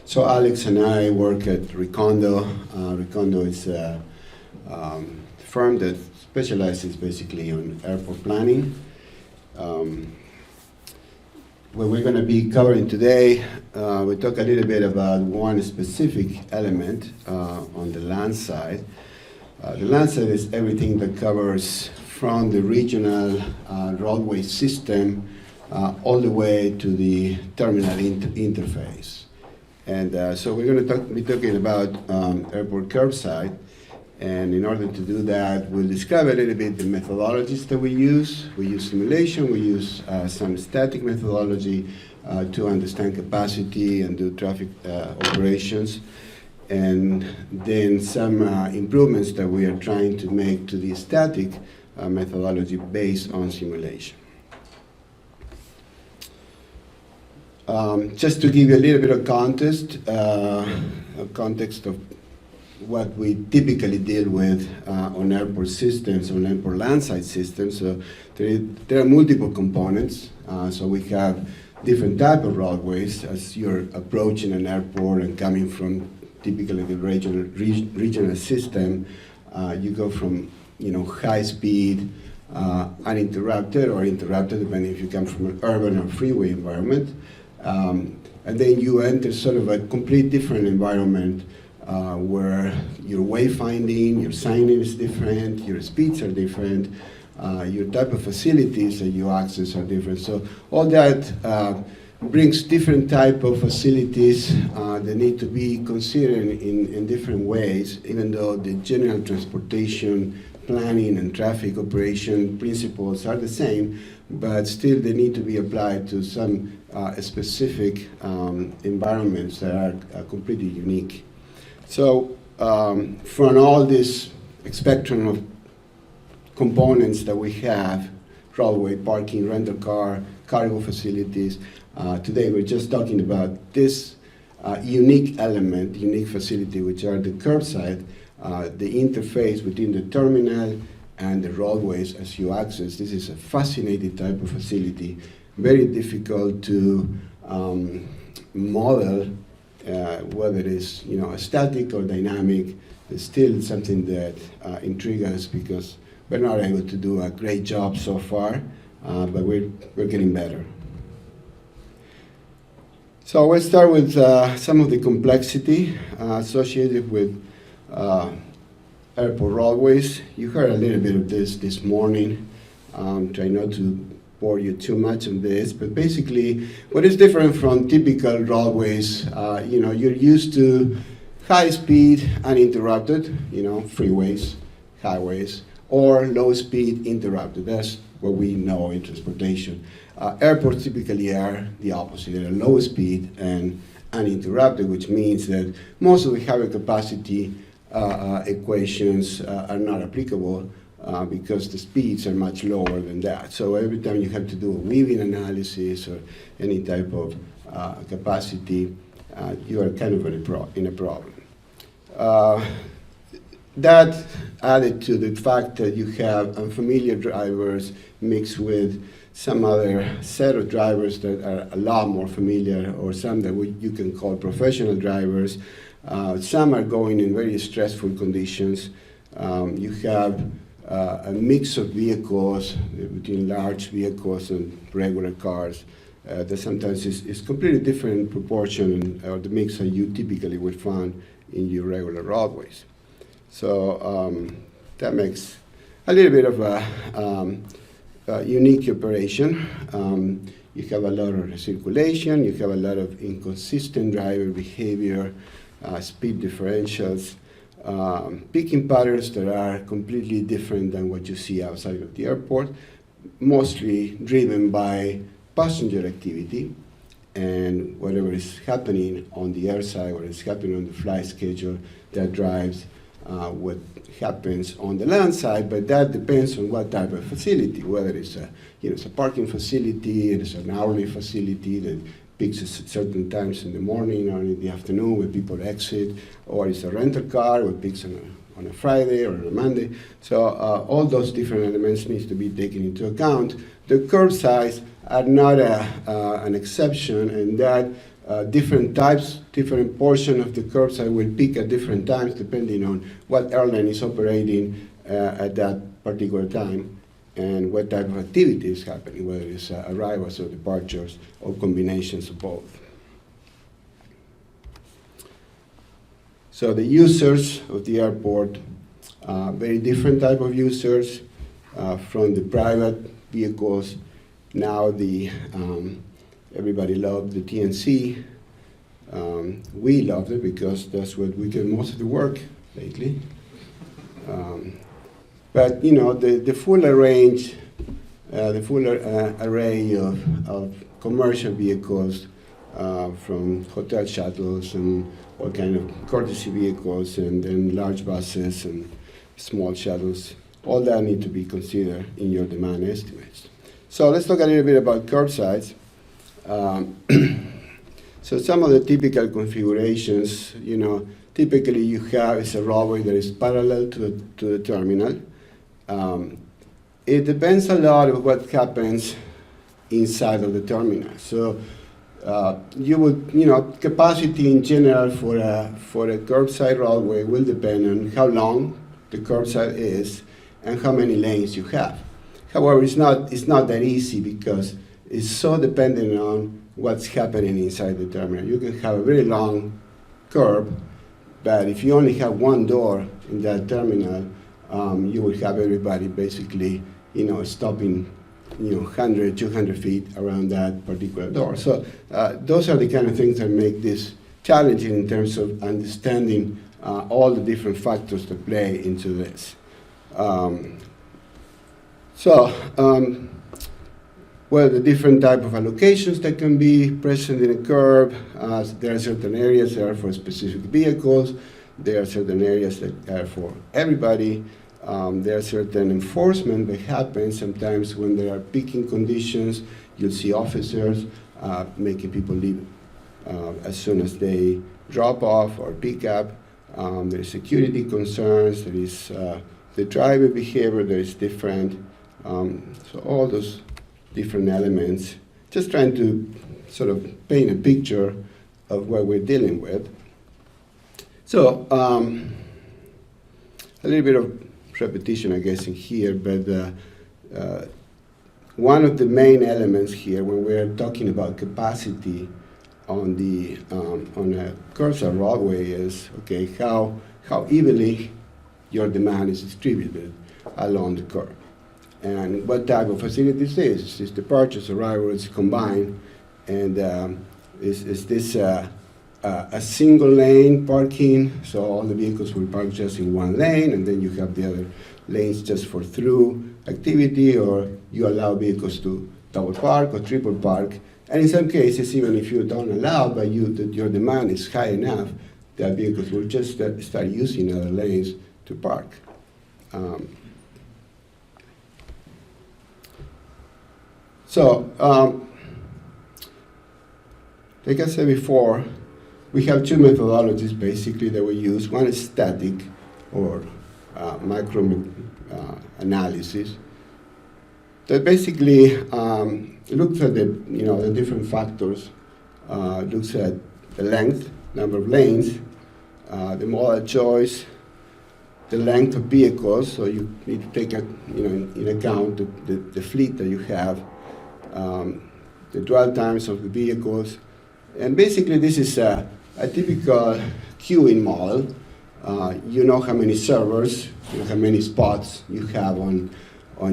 So Alex and I work at Ricondo. Ricondo is a firm that specializes basically on airport planning. What we're going to be covering today, we talk a little bit about one specific element on the land side. The land side is everything that covers from the regional roadway system all the way to the terminal interface. And so we're going to be talking about airport curbside. And in order to do that, we'll describe a little bit the methodologies that we use. We use simulation, we use some static methodology to understand capacity and do traffic operations. And then some improvements that we are trying to make to the static methodology based on simulation. Just to give you a little bit of context of what we typically deal with on airport systems, on airport landside systems. So there are multiple components. So we have different type of roadways as you're approaching an airport and coming from typically the regional system. You go from high speed, uninterrupted or interrupted, depending if you come from an urban or freeway environment. And then you enter sort of a complete different environment where your wayfinding, your signage is different, your speeds are different, your type of facilities that you access are different. So all that brings different type of facilities that need to be considered in different ways, even though the general transportation planning and traffic operation principles are the same, but still they need to be applied to some specific environments that are completely unique. So from all this spectrum of components that we have, roadway, parking, rental car, cargo facilities, today we're just talking about this unique element, unique facility, which are the curbside, the interface between the terminal and the roadways as you access. This is a fascinating type of facility, very difficult to model, whether it is a static or dynamic. It's still something that intrigues us because we're not able to do a great job so far, but we're getting better. So we'll start with some of the complexity associated with airport roadways. You heard a little bit of this morning. Try not to bore you too much on this, but basically what is different from typical roadways, you're used to high speed, uninterrupted, freeways, highways, or low speed, interrupted. That's what we know in transportation. Airports typically are the opposite. They're low speed and uninterrupted, which means that most of the higher capacity equations are not applicable because the speeds are much lower than that. So every time you have to do a weaving analysis or any type of capacity, you are kind of in a problem. That added to the fact that you have unfamiliar drivers mixed with some other set of drivers that are a lot more familiar, or some that you can call professional drivers. Some are going in very stressful conditions. You have a mix of vehicles between large vehicles and regular cars that sometimes is completely different proportion or the mix that you typically would find in your regular roadways. So that makes a little bit of a unique operation. You have a lot of recirculation, you have a lot of inconsistent driver behavior, speed differentials, picking patterns that are completely different than what you see outside of the airport, mostly driven by passenger activity and whatever is happening on the airside, what is happening on the flight schedule that drives what happens on the land side, but that depends on what type of facility, whether it's a parking facility, it's an hourly facility that picks at certain times in the morning or in the afternoon when people exit, or it's a rental car that picks on a Friday or on a Monday. So all those different elements need to be taken into account. The curb size are not an exception, and that different types, different portion of the curbside will peak at different times depending on what airline is operating at that particular time and what type of activity is happening, whether it's arrivals or departures or combinations of both. So the users of the airport, very different type of users, from the private vehicles. Now everybody loves the TNC. We love it because that's what we get most of the work lately. But you know, the full array of commercial vehicles, from hotel shuttles and all kind of courtesy vehicles, and then large buses and small shuttles, all that need to be considered in your demand estimates. So let's talk a little bit about curbsides. So some of the typical configurations, you know, typically you have is a roadway that is parallel to the terminal. It depends a lot on what happens inside of the terminal. So you would, you know, capacity in general for a curbside roadway will depend on how long the curbside is and how many lanes you have. However, it's not that easy because it's so dependent on what's happening inside the terminal. You can have a very long curb, but if you only have one door in that terminal, you will have everybody basically, you know, stopping, you know, 100, 200 feet around that particular door. So those are the kind of things that make this challenging in terms of understanding all the different factors that play into this. Well, the different type of allocations that can be present in a curb. There are certain areas that are for specific vehicles. There are certain areas that are for everybody. There are certain enforcement that happens sometimes when there are peaking conditions. You'll see officers making people leave as soon as they drop off or pick up. There is security concerns. There is the driver behavior that is different. So all those different elements, just trying to sort of paint a picture of what we're dealing with. So a little bit of repetition, I guess, in here, but one of the main elements here when we're talking about capacity on a curbside roadway is, okay, how evenly your demand is distributed along the curb. And what type of facilities is this? Departures, arrivals combined, and is this a single lane parking, so all the vehicles will park just in one lane, and then you have the other lanes just for through activity, or you allow vehicles to double park or triple park, and in some cases, even if you don't allow, but your demand is high enough, that vehicles will just start using other lanes to park. Like I said before, we have two methodologies basically that we use. One is static or micro analysis that basically looks at the different factors, looks at the length, number of lanes, the modal choice, the length of vehicles. So you need to take in account the fleet that you have. The dwell times of the vehicles, and basically this is a typical queuing model. You know how many servers, you know how many spots you have on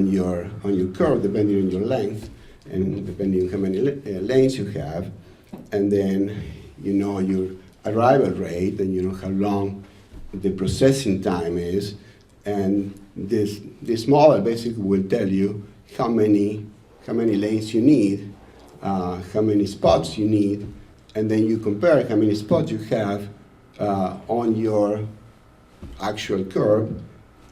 your curve, depending on your length and depending on how many lanes you have, and then you know your arrival rate and you know how long the processing time is, and this model basically will tell you how many lanes you need, how many spots you need, and then you compare how many spots you have on your actual curve,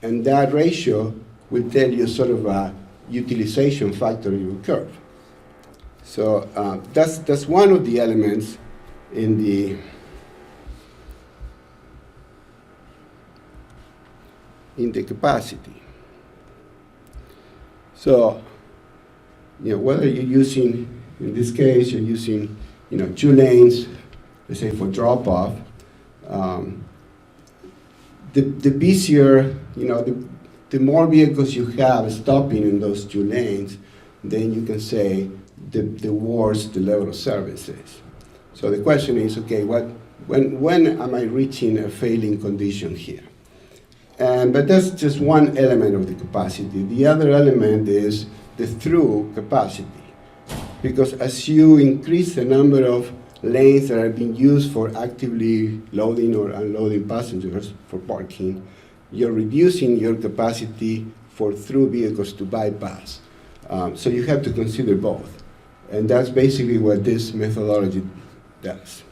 and that ratio will tell you sort of a utilization factor in your curve. So that's one of the elements in the capacity. So, whether you're using, in this case, you're using 2 lanes, let's say for drop-off, the busier, the more vehicles you have stopping in those 2 lanes, then you can say the worse the level of service is. So the question is, okay, when am I reaching a failing condition here? But that's just one element of the capacity. The other element is the through capacity. Because as you increase the number of lanes that are being used for actively loading or unloading passengers for parking, you're reducing your capacity for through vehicles to bypass. So you have to consider both. And that's basically what this methodology does.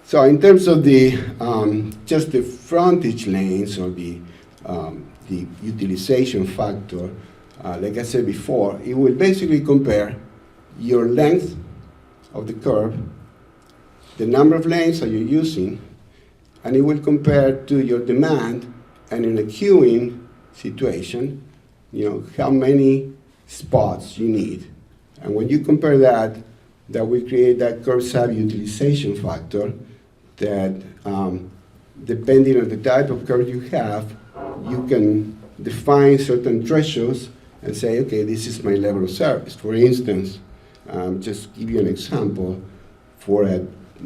So in terms of the just the frontage lanes or the utilization factor, like I said before, it will basically compare your length of the curb, the number of lanes that you're using, and it will compare to your demand, and in a queuing situation, how many spots you need. And when you compare that will create that curbside utilization factor that, depending on the type of curb you have, you can define certain thresholds and say, okay, this is my level of service. For instance, just give you an example for a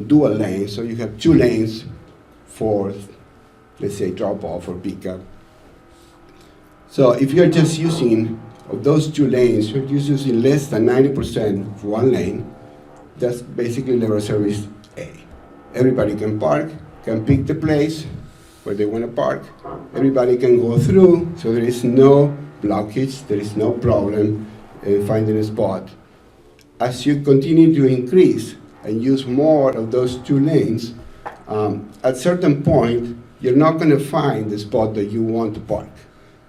dual lane. So you have 2 lanes for, let's say, drop-off or pickup. So if you're just using, of those 2 lanes, you're just using less than 90% for 1 lane, that's basically level of service A. Everybody can park, can pick the place where they want to park. Everybody can go through, so there is no blockage, there is no problem finding a spot. As you continue to increase and use more of those 2 lanes, at certain point, you're not going to find the spot that you want to park.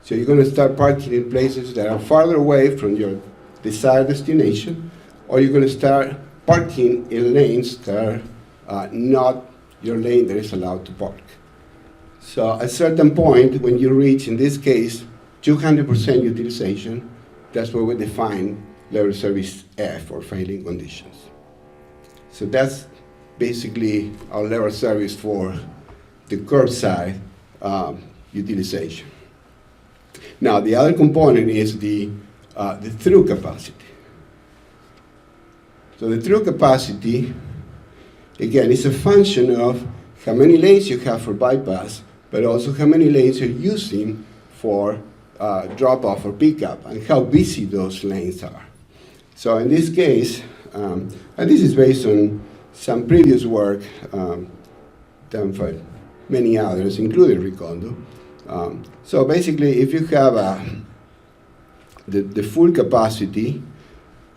So you're going to start parking in places that are farther away from your desired destination, or you're going to start parking in lanes that are not your lane that is allowed to park. So at a certain point, when you reach, in this case, 200% utilization, that's where we define level of service F, or failing conditions. So that's basically our level of service for the curbside utilization. Now, the other component is the through capacity. So the through capacity, again, is a function of how many lanes you have for bypass, but also how many lanes you're using for drop-off or pickup, and how busy those lanes are. So in this case, and this is based on some previous work done for many others, including Ricondo. So basically, if you have the full capacity,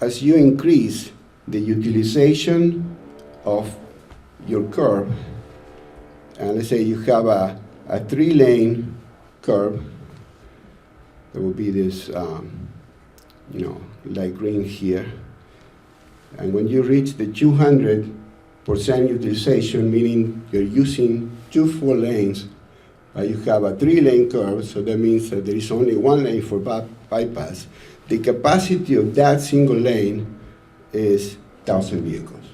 as you increase the utilization of your curb, and let's say you have a 3-lane curb, there will be this, light green here, and when you reach the 200% utilization, meaning you're using 2 full lanes, you have a 3-lane curve, so that means that there is only 1 lane for bypass. The capacity of that single lane is 1,000 vehicles.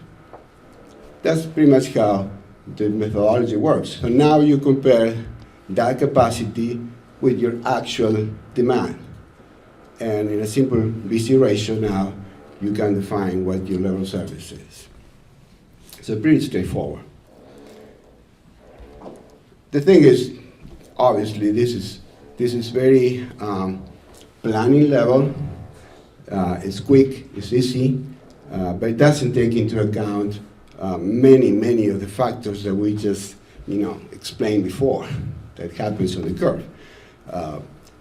That's pretty much how the methodology works. So now you compare that capacity with your actual demand. And in a simple BC ratio now, you can define what your level of service is. So pretty straightforward. The thing is, obviously, this is very planning level. It's quick, it's easy, but it doesn't take into account many of the factors that we just explained before that happens on the curve.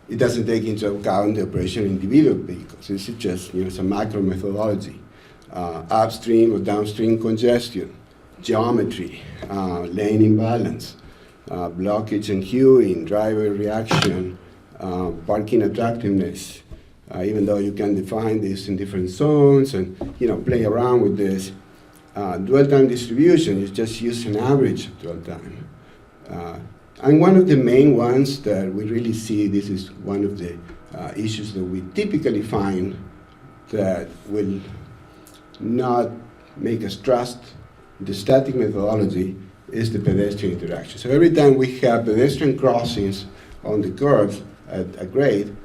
It doesn't take into account the operation of individual vehicles. This is just some macro methodology. Upstream or downstream congestion, geometry, lane imbalance, blockage and queuing, driver reaction, parking attractiveness, even though you can define this in different zones and play around with this. Dwell time distribution is just use an average of dwell time. And one of the main ones that we really see, this is one of the issues that we typically find that will not make us trust the static methodology is the pedestrian interaction. So every time we have pedestrian crossings on the curves at a grade,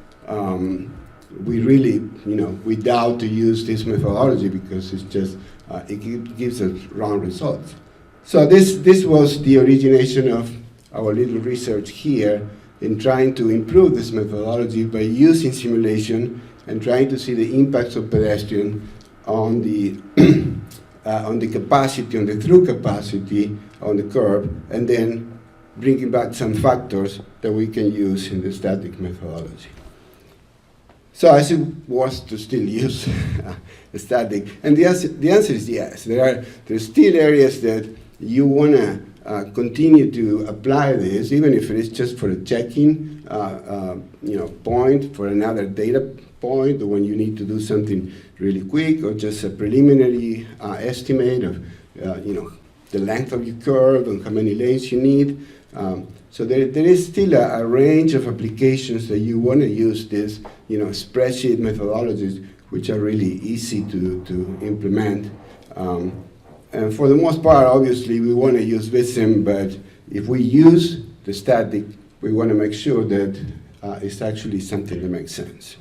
we really, we doubt to use this methodology because it's just, it gives us wrong results. So this was the origination of our little research here in trying to improve this methodology by using simulation and trying to see the impacts of pedestrian on the on the capacity, on the through capacity on the curb, and then bringing back some factors that we can use in the static methodology. So as it was to still use static, and the answer is yes. There's still areas that you want to continue to apply this, even if it is just for a checking point, for another data point, or when you need to do something really quick, or just a preliminary estimate of the length of your curve and how many lanes you need. So there is still a range of applications that you want to use this, spreadsheet methodologies, which are really easy to implement. And for the most part, obviously, we want to use VISM, but if we use the static, we want to make sure that it's actually something that makes sense.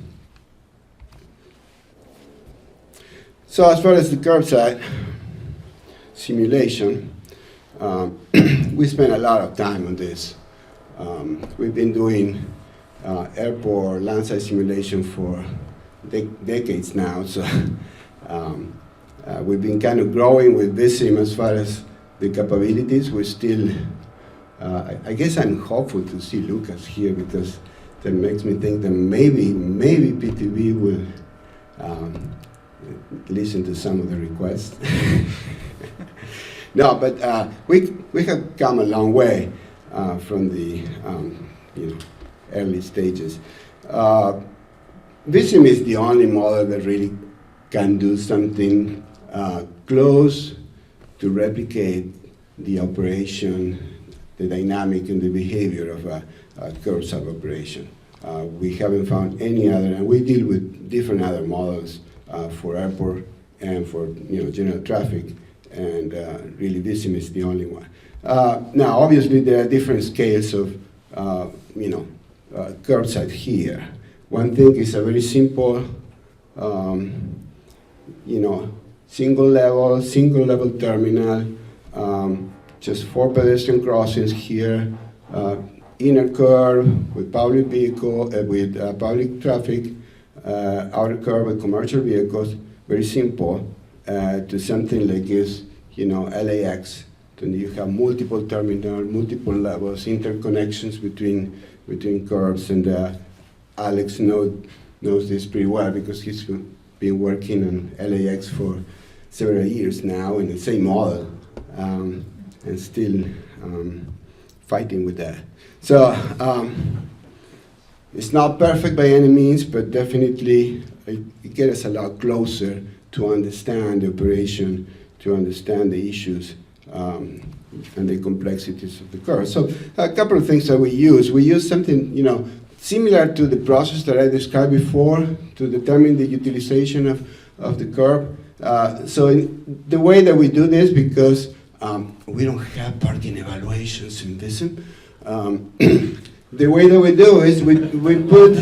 So as far as the curbside simulation, we spent a lot of time on this. We've been doing airport landside simulation for decades now, so we've been kind of growing with VISM as far as the capabilities. We're still, I guess I'm hopeful to see Lucas here because that makes me think that maybe PTV will listen to some of the requests. No, but we have come a long way from the early stages. VISM is the only model that really can do something close to replicate the operation, the dynamic and the behavior of a curbside operation. We haven't found any other, and we deal with different other models for airport and for general traffic, and really VISM is the only one. Now, obviously, there are different scales of curbside here. One thing is a very simple, single level terminal, just 4 pedestrian crossings here, inner curve with public vehicle, with public traffic, outer curve with commercial vehicles, very simple, to something like this, LAX. Then you have multiple terminals, multiple levels, interconnections between curves, and Alex knows this pretty well because he's been working on LAX for several years now in the same model, and still fighting with that. So it's not perfect by any means, but definitely it gets us a lot closer to understand the operation, to understand the issues and the complexities of the curve. So a couple of things that we use something similar to the process that I described before to determine the utilization of the curve. So the way that we do this, because we don't have parking evaluations in VISM, the way that we do is we put,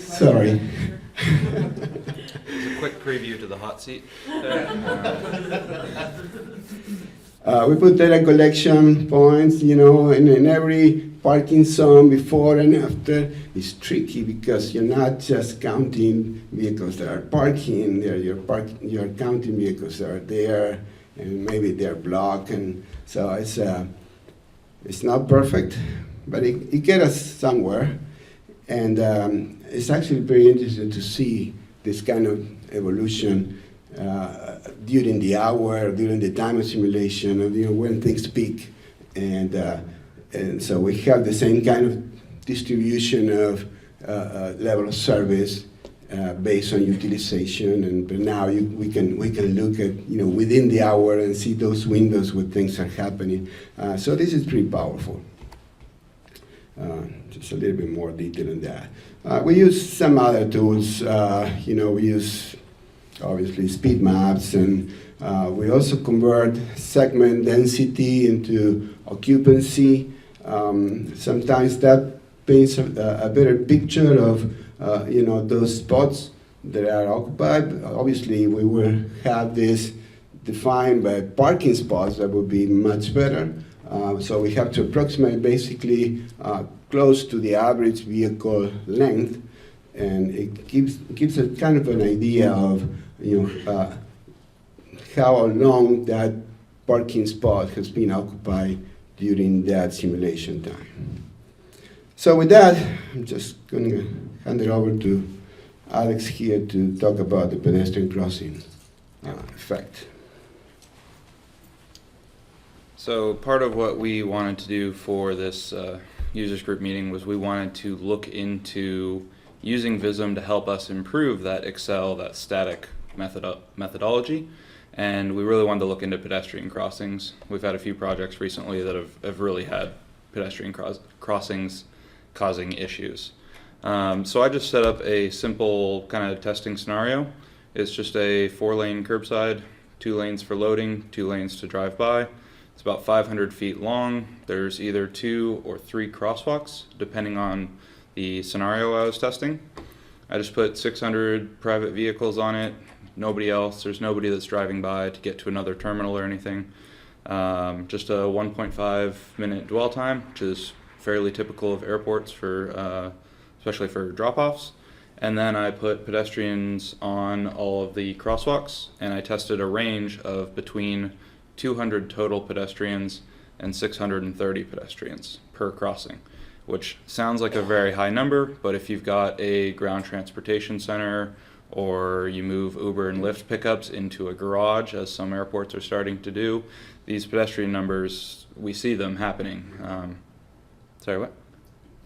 sorry. Quick preview to the hot seat. We put data collection points, in every parking zone before and after. It's tricky because you're not just counting vehicles that are parking, you're counting vehicles that are there, and maybe they're blocked, and so it's not perfect, but it gets us somewhere, and it's actually very interesting to see this kind of evolution during the hour, during the time of simulation, when things peak, and so we have the same kind of distribution of level of service based on utilization, but now we can look at within the hour and see those windows where things are happening. So this is pretty powerful. Just a little bit more detail on that. We use some other tools. We use obviously speed maps and We also convert segment density into occupancy. Sometimes that paints a better picture of those spots that are occupied. Obviously, we will have this defined by parking spots that would be much better. So we have to approximate basically close to the average vehicle length, and it gives a kind of an idea of how long that parking spot has been occupied during that simulation time. So with that, I'm just going to hand it over to Alex here to talk about the pedestrian crossing effect. So part of what we wanted to do for this users group meeting was we wanted to look into using Vism to help us improve that Excel, that static methodology. And we really wanted to look into pedestrian crossings. We've had a few projects recently that have really had pedestrian crossings causing issues. So I just set up a simple kind of testing scenario. It's just a 4-lane curbside, 2 lanes for loading, 2 lanes to drive by. It's about 500 feet long. There's either 2 or 3 crosswalks, depending on the scenario I was testing. I just put 600 private vehicles on it, nobody else. There's nobody that's driving by to get to another terminal or anything. Just a 1.5 minute dwell time, which is fairly typical of airports for, especially for drop-offs. And then I put pedestrians on all of the crosswalks, and I tested a range of between 200 total pedestrians and 630 pedestrians per crossing, which sounds like a very high number, but if you've got a ground transportation center or you move Uber and Lyft pickups into a garage, as some airports are starting to do, these pedestrian numbers, we see them happening. Sorry, what?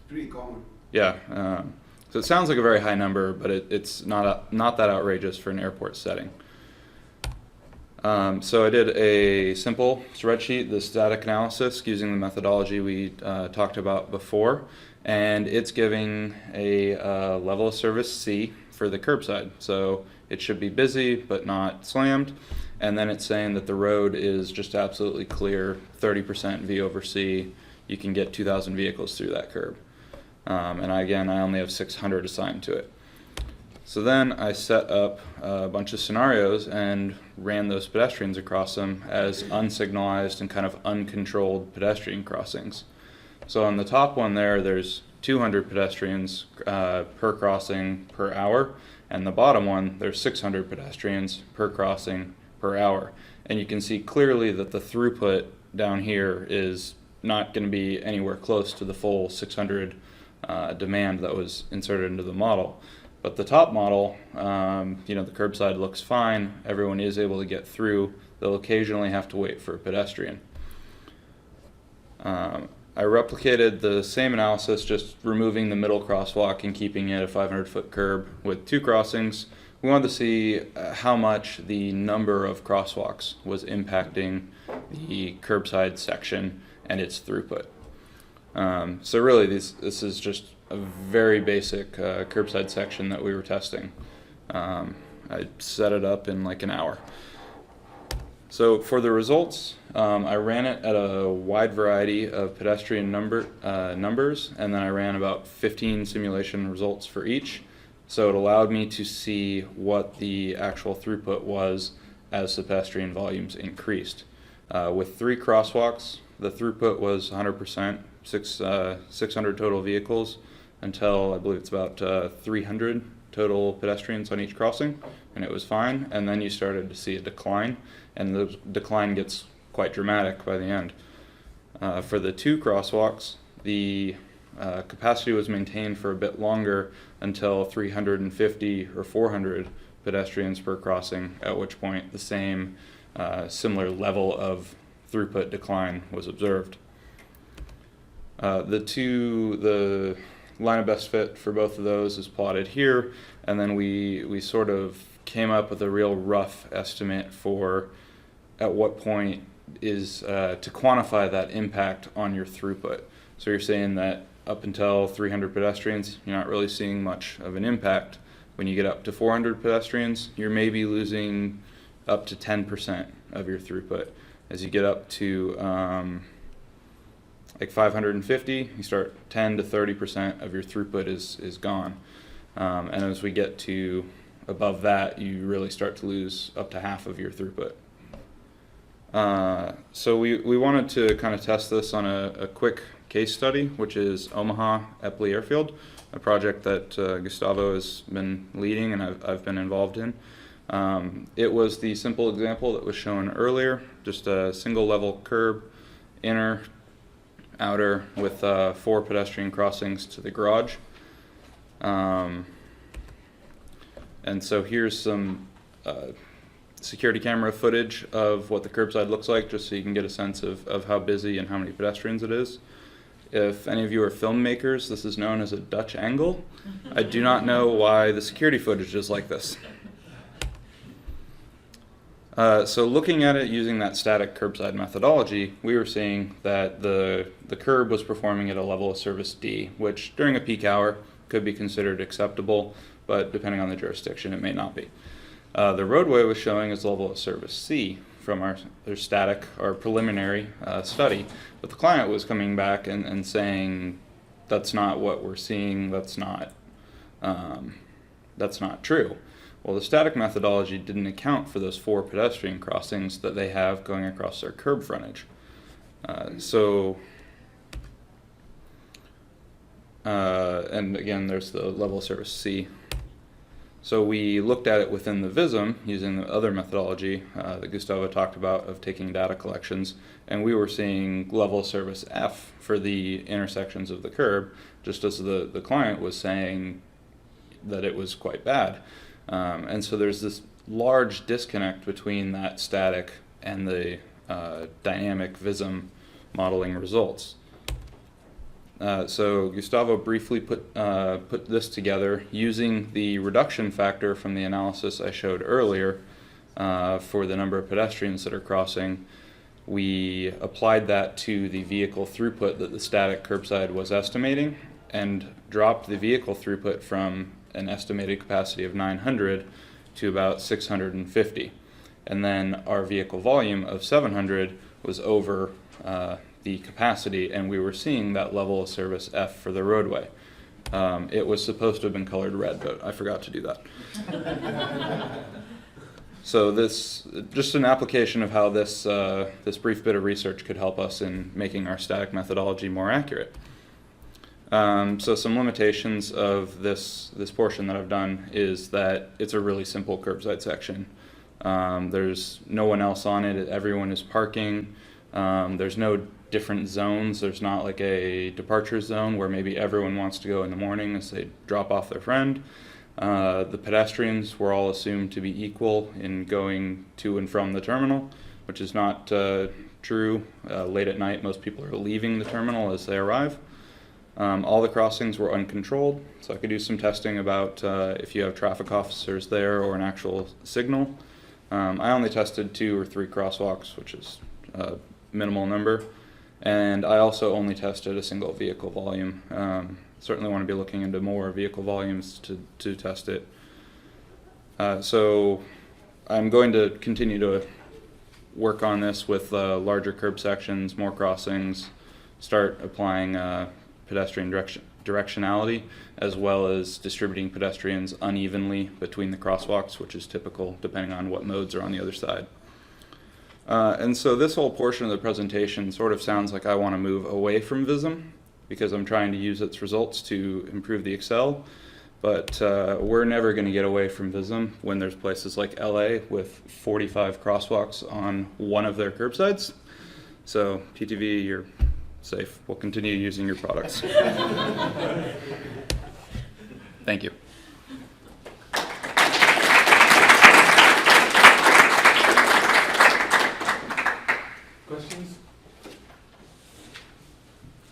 Pretty common. Yeah, so it sounds like a very high number, but it's not that outrageous for an airport setting. So I did a simple spreadsheet, the static analysis, using the methodology we talked about before, and it's giving a level of service C for the curbside. So it should be busy but not slammed, and then it's saying that the road is just absolutely clear, 30% V over C. You can get 2,000 vehicles through that curb. And I only have 600 assigned to it. So then I set up a bunch of scenarios and ran those pedestrians across them as unsignalized and kind of uncontrolled pedestrian crossings. So on the top one there's 200 pedestrians per crossing per hour, and the bottom one, there's 600 pedestrians per crossing per hour. And you can see clearly that the throughput down here is not going to be anywhere close to the full 600 demand that was inserted into the model. But the top model, the curbside looks fine. Everyone is able to get through. They'll occasionally have to wait for a pedestrian. I replicated the same analysis, just removing the middle crosswalk and keeping it a 500-foot curb with 2 crossings. We wanted to see how much the number of crosswalks was impacting the curbside section and its throughput. So really, this is just a very basic curbside section that we were testing. I set it up in like an hour. So for the results, I ran it at a wide variety of pedestrian numbers, and then I ran about 15 simulation results for each. So it allowed me to see what the actual throughput was as the pedestrian volumes increased. With 3 crosswalks, the throughput was 100%, 600 total vehicles, until I believe it's about 300 total pedestrians on each crossing, and it was fine. And then you started to see a decline, and the decline gets quite dramatic by the end. For the 2 crosswalks, the capacity was maintained for a bit longer until 350 or 400 pedestrians per crossing, at which point the same similar level of throughput decline was observed. The line of best fit for both of those is plotted here, and then we sort of came up with a real rough estimate for at what point is to quantify that impact on your throughput. So you're saying that up until 300 pedestrians, you're not really seeing much of an impact. When you get up to 400 pedestrians, you're maybe losing up to 10% of your throughput. As you get up to like 550, you start 10 to 30% of your throughput is gone. And as we get to above that, you really start to lose up to half of your throughput. So we wanted to kind of test this on a quick case study, which is Omaha Eppley Airfield, a project that Gustavo has been leading and I've been involved in. It was the simple example that was shown earlier, just a single level curb, inner, outer, with 4 pedestrian crossings to the garage. And so here's some security camera footage of what the curbside looks like, just so you can get a sense of how busy and how many pedestrians it is. If any of you are filmmakers, this is known as a Dutch angle. I do not know why the security footage is like this. So looking at it using that static curbside methodology, we were seeing that the curb was performing at a level of service D, which during a peak hour could be considered acceptable, but depending on the jurisdiction, it may not be. The roadway was showing as level of service C from our static or preliminary study, but the client was coming back and saying that's not what we're seeing, that's not true. Well, the static methodology didn't account for those 4 pedestrian crossings that they have going across their curb frontage. And again, there's the level of service C. So we looked at it within the VISM using the other methodology that Gustavo talked about of taking data collections, and we were seeing level of service F for the intersections of the curb, just as the client was saying that it was quite bad. And so there's this large disconnect between that static and the dynamic VISM modeling results. So Gustavo briefly put this together using the reduction factor from the analysis I showed earlier for the number of pedestrians that are crossing. We applied that to the vehicle throughput that the static curbside was estimating and dropped the vehicle throughput from an estimated capacity of 900 to about 650. And then our vehicle volume of 700 was over the capacity, and we were seeing that level of service F for the roadway. It was supposed to have been colored red, but I forgot to do that. So this, just an application of how this brief bit of research could help us in making our static methodology more accurate. So some limitations of this portion that I've done is that it's a really simple curbside section. There's no one else on it, everyone is parking. There's no different zones. There's not like a departure zone where maybe everyone wants to go in the morning as they drop off their friend. The pedestrians were all assumed to be equal in going to and from the terminal, which is not true. Late at night, most people are leaving the terminal as they arrive. All the crossings were uncontrolled, so I could do some testing about if you have traffic officers there or an actual signal. I only tested 2 or 3 crosswalks, which is a minimal number, and I also only tested a single vehicle volume. Certainly want to be looking into more vehicle volumes to test it. So I'm going to continue to work on this with larger curb sections, more crossings, start applying pedestrian directionality, as well as distributing pedestrians unevenly between the crosswalks, which is typical depending on what modes are on the other side. And so this whole portion of the presentation sort of sounds like I want to move away from VISM because I'm trying to use its results to improve the Excel, but we're never going to get away from VISM when there's places like LA with 45 crosswalks on one of their curbsides. So PTV, you're safe. We'll continue using your products. Thank you.